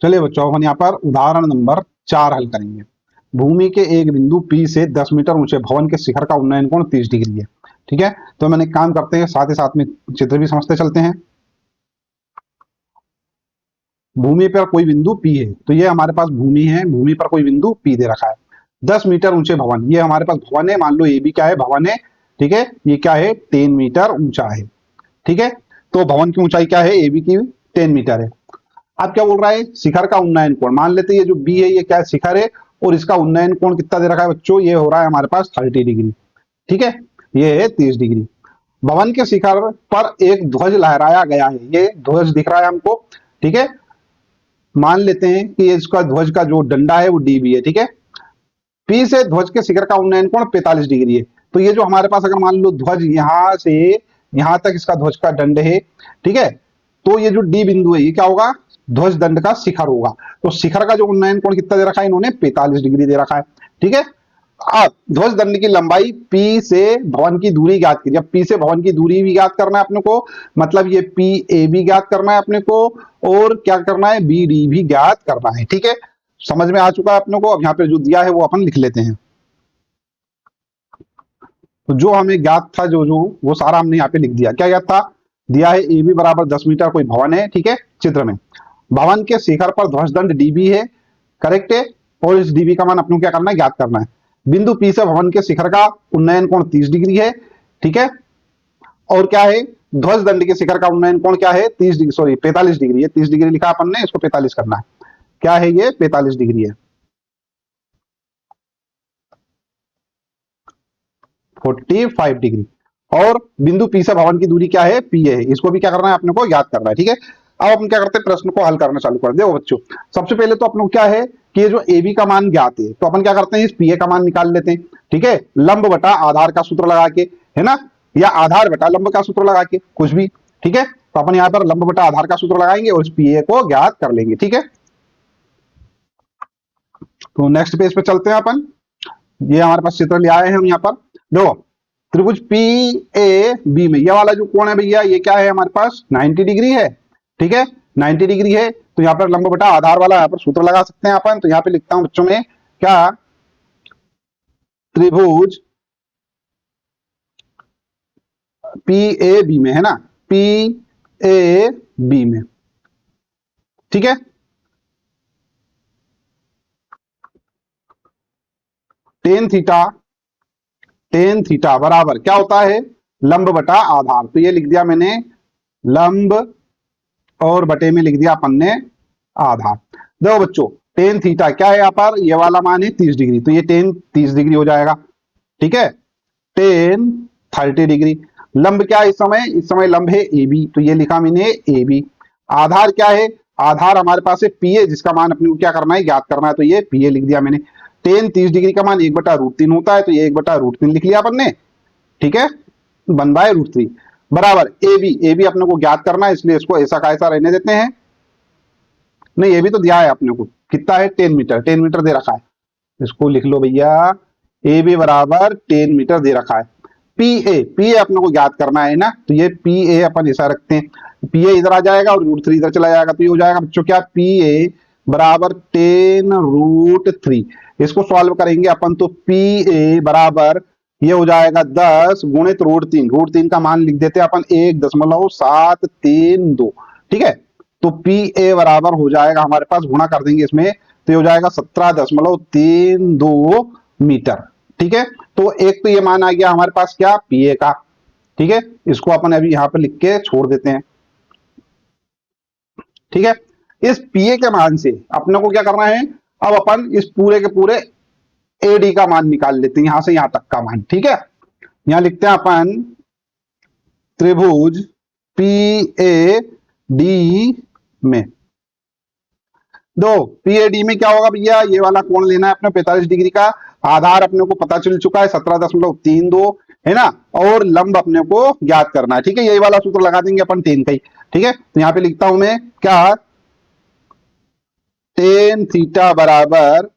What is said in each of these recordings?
चलिए बच्चों, अपन यहाँ पर उदाहरण नंबर 4 हल करेंगे। भूमि के एक बिंदु P से 10 मीटर ऊंचे भवन के शिखर का उन्नयन कोण 30 डिग्री है। ठीक है, तो मैंने एक काम करते हैं, साथ ही साथ में चित्र भी समझते चलते हैं। भूमि पर कोई बिंदु P है, तो ये हमारे पास भूमि है, भूमि पर कोई बिंदु P दे रखा है। 10 मीटर ऊंचे भवन, ये हमारे पास भवन है, मान लो ये भी क्या है, भवन है। ठीक है, ये क्या है, 10 मीटर ऊंचा है। ठीक है, तो भवन की ऊंचाई क्या है, ए बी की 10 मीटर है। अब क्या बोल रहा है, शिखर का उन्नयन कोण। मान लेते हैं ये जो बी है ये क्या है, शिखर है, और इसका उन्नयन कोण कितना दे रखा है बच्चों, ये हो रहा है हमारे पास 30 डिग्री। ठीक है, ये है 30 डिग्री। भवन के शिखर पर एक ध्वज लहराया गया है, ये ध्वज दिख रहा है हमको। ठीक है, मान लेते हैं कि इसका ध्वज का जो डंडा है वो डीबी है। ठीक है, पी से ध्वज के शिखर का उन्नयन कोण 45 डिग्री है। तो ये जो हमारे पास अगर मान लो ध्वज यहां से यहां तक इसका ध्वज का दंड है। ठीक है, तो ये जो डी बिंदु है ये क्या होगा, ध्वज दंड का शिखर होगा। तो शिखर का जो उन्नयन कोण कितना दे रखा है इन्होंने, 45 डिग्री दे रखा है। ठीक है, अब ध्वज दंड की लंबाई P से भवन की दूरी ज्ञात कीजिए। P से भवन की दूरी भी ज्ञात करना है अपने को, मतलब ये PA भी ज्ञात करना है अपने को, और क्या करना है, BD भी ज्ञात करना है। ठीक है, समझ में आ चुका है अपने को। अब यहाँ पे जो दिया है वो अपन लिख लेते हैं। तो जो हमें ज्ञात था, जो जो वो सारा हमने यहाँ पे लिख दिया। क्या ज्ञात था, दिया है AB बराबर 10 मीटर कोई भवन है। ठीक है, चित्र में भवन के शिखर पर ध्वज दंड DB है, करेक्ट है, और इस DB का मान अपने को क्या करना है, ज्ञात करना है। बिंदु P से भवन के शिखर का उन्नयन कोण 30 डिग्री है। ठीक है, और क्या है, ध्वज दंड के शिखर का उन्नयन कोण क्या है, 30 डिग्री, सॉरी 45 डिग्री है। 30 डिग्री लिखा अपन ने, इसको 45 करना है। क्या है ये, 45 डिग्री है, 45 डिग्री। और बिंदु P से भवन की दूरी क्या है, PA है, इसको भी क्या करना है अपने को, याद करना है। ठीक है, अब अपन क्या करते हैं, प्रश्न को हल करना चालू कर दो बच्चों। सबसे पहले तो अपने को क्या है कि ये जो AB का मान ज्ञात है, तो अपन क्या करते हैं, इस PA का मान निकाल लेते हैं। ठीक है, लंब बटा आधार का सूत्र लगा के, है ना, या आधार बटा लंब का सूत्र लगा के, कुछ भी। ठीक है, तो अपन यहाँ पर लंब बटा आधार का सूत्र लगाएंगे और इस PA को ज्ञात कर लेंगे। ठीक है, तो नेक्स्ट पेज पे चलते हैं अपन। ये हमारे पास चित्र ले आए हैं हम यहाँ पर। देखो, त्रिभुज पी ए बी में ये वाला जो कोण है भैया, ये क्या है हमारे पास, 90 डिग्री है। ठीक है, 90 डिग्री है, तो यहाँ पर लंब बटा आधार वाला यहाँ पर सूत्र लगा सकते हैं अपन। तो यहाँ पे लिखता हूं बच्चों में, क्या, त्रिभुज पी ए बी में, है ना, पी ए बी में। ठीक है, टेन थीटा बराबर क्या होता है, लंब बटा आधार। तो ये लिख दिया मैंने लंब, और बटे में लिख दिया अपन ने आधार। देखो बच्चों, टेन थीटा क्या है, यहाँ पर ये वाला मान है 30 डिग्री, तो ये टेन 30 डिग्री हो जाएगा। ठीक है, टेन 30 डिग्री। लंब क्या है इस समय लंब है AB, तो ये लिखा मैंने AB। आधार क्या है, आधार हमारे पास है PA, जिसका मान अपने को क्या करना है, ज्ञात करना है, तो ये PA लिख दिया मैंने। टेन 30 डिग्री का मान 1/√3 होता है, तो ये 1/√3 लिख लिया अपन ने। ठीक है, 1/√3 बराबर AB अपने को ज्ञात करना है, इसलिए इसको ऐसा का ऐसा रहने देते हैं। नहीं, ये भी तो दिया है अपने को, कितना है, 10 मीटर, 10 मीटर दे रखा है। इसको लिख लो भैया, AB बराबर 10 मीटर दे रखा है। PA अपने को ज्ञात करना है ना, तो ये PA अपन ऐसा रखते हैं, PA इधर आ जाएगा और √3 इधर चला जाएगा, तो ये हो जाएगा बच्चों क्या, PA बराबर 10√3। इसको सॉल्व करेंगे अपन, तो PA बराबर ये हो जाएगा 10 गुणित √3, √3 का मान लिख देते हैं अपन 1.732। ठीक है, तो PA बराबर हो जाएगा हमारे पास, गुणा कर देंगे इसमें, तो ये हो जाएगा 17.32 मीटर। ठीक है, तो एक तो ये मान आ गया हमारे पास क्या, PA का। ठीक है, इसको अपन अभी यहां पर लिख के छोड़ देते हैं। ठीक है, इस PA के मान से अपने को क्या करना है, अब अपन इस पूरे के पूरे AD का मान निकाल लेते हैं, यहां से यहां तक का मान। ठीक है, यहां लिखते हैं अपन त्रिभुज PAD में, दो PAD में क्या होगा भैया, ये वाला कोण लेना है अपने 45 डिग्री का। आधार अपने को पता चल चुका है 17.32, है ना, और लंब अपने को ज्ञात करना है। ठीक है, यही वाला सूत्र लगा देंगे अपन 10 का ही। ठीक है, तो यहां पे लिखता हूं मैं क्या, टेन थीटा बराबर,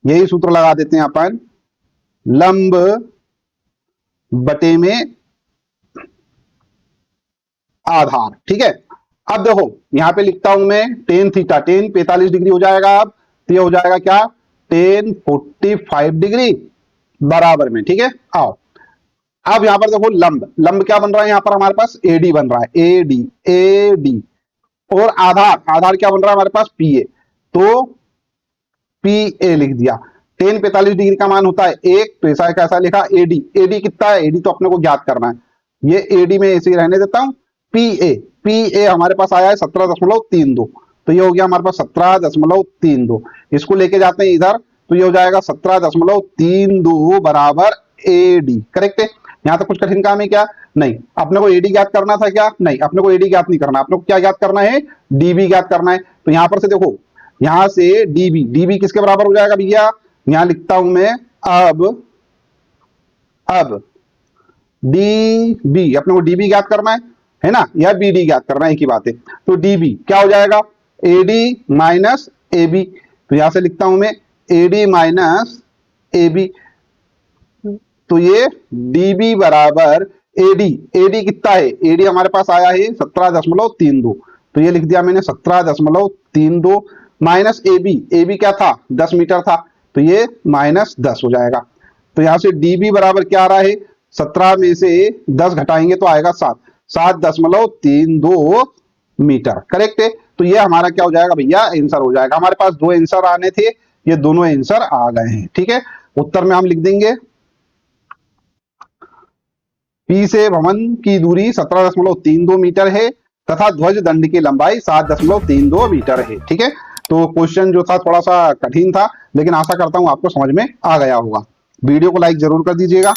यही सूत्र लगा देते हैं अपन, लंब बटे में आधार। ठीक है, अब देखो यहां पे लिखता हूं मैं टेन थीटा, टेन 45 डिग्री हो जाएगा। अब तो ये हो जाएगा क्या, टेन 45 डिग्री बराबर में, ठीक है। आओ अब यहां पर देखो लंब, लंब क्या बन रहा है यहाँ पर हमारे पास, एडी बन रहा है, एडी, एडी। और आधार, आधार क्या बन रहा है हमारे पास, पीए। तो पी ए लिख दिया। टेन 45 डिग्री का मान होता है एक, तो ऐसा कैसा लिखा, एडी, एडी कितना है, एडी तो अपने को ज्ञात करना है, ये एडी में ऐसे ही रहने देता हूं। पी ए, पी ए हमारे पास आया है 17.32, तो ये हो गया हमारे पास 17.32। इसको लेके जाते हैं इधर, तो ये हो जाएगा 17.32 बराबर एडी। करेक्ट है, यहां तक कुछ कठिन काम है क्या, नहीं। अपने को एडी ज्ञात करना था क्या, नहीं, अपने को एडी ज्ञात नहीं करना, अपने को क्या ज्ञात करना है, डीबी ज्ञात करना है। तो यहां पर से देखो, यहां से डीबी, डीबी किसके बराबर हो जाएगा भैया, यहां लिखता हूं मैं अब डीबी, अपने को डीबी ज्ञात करना है ना, या बीडी ज्ञात करना है, एक ही बात है। तो डीबी क्या हो जाएगा, एडी माइनस एबी। तो यहां से लिखता हूं मैं एडी माइनस एबी, तो ये डीबी बराबर एडी, एडी कितना है, एडी हमारे पास आया है 17.32, तो ये लिख दिया मैंने 17.32 माइनस एबी, एबी क्या था 10 मीटर था, तो ये माइनस 10 हो जाएगा। तो यहां से डीबी बराबर क्या आ रहा है, 17 में से 10 घटाएंगे तो आएगा 7, 7.32 मीटर। करेक्ट है, तो ये हमारा क्या हो जाएगा भैया, आंसर हो जाएगा। हमारे पास दो आंसर आने थे, ये दोनों आंसर आ गए हैं, ठीक है। उत्तर में हम लिख देंगे पी से भवन की दूरी 17.32 मीटर है तथा ध्वज दंड की लंबाई 7.32 मीटर है, ठीक है। तो क्वेश्चन जो था थोड़ा सा कठिन था, लेकिन आशा करता हूं आपको समझ में आ गया होगा। वीडियो को लाइक जरूर कर दीजिएगा।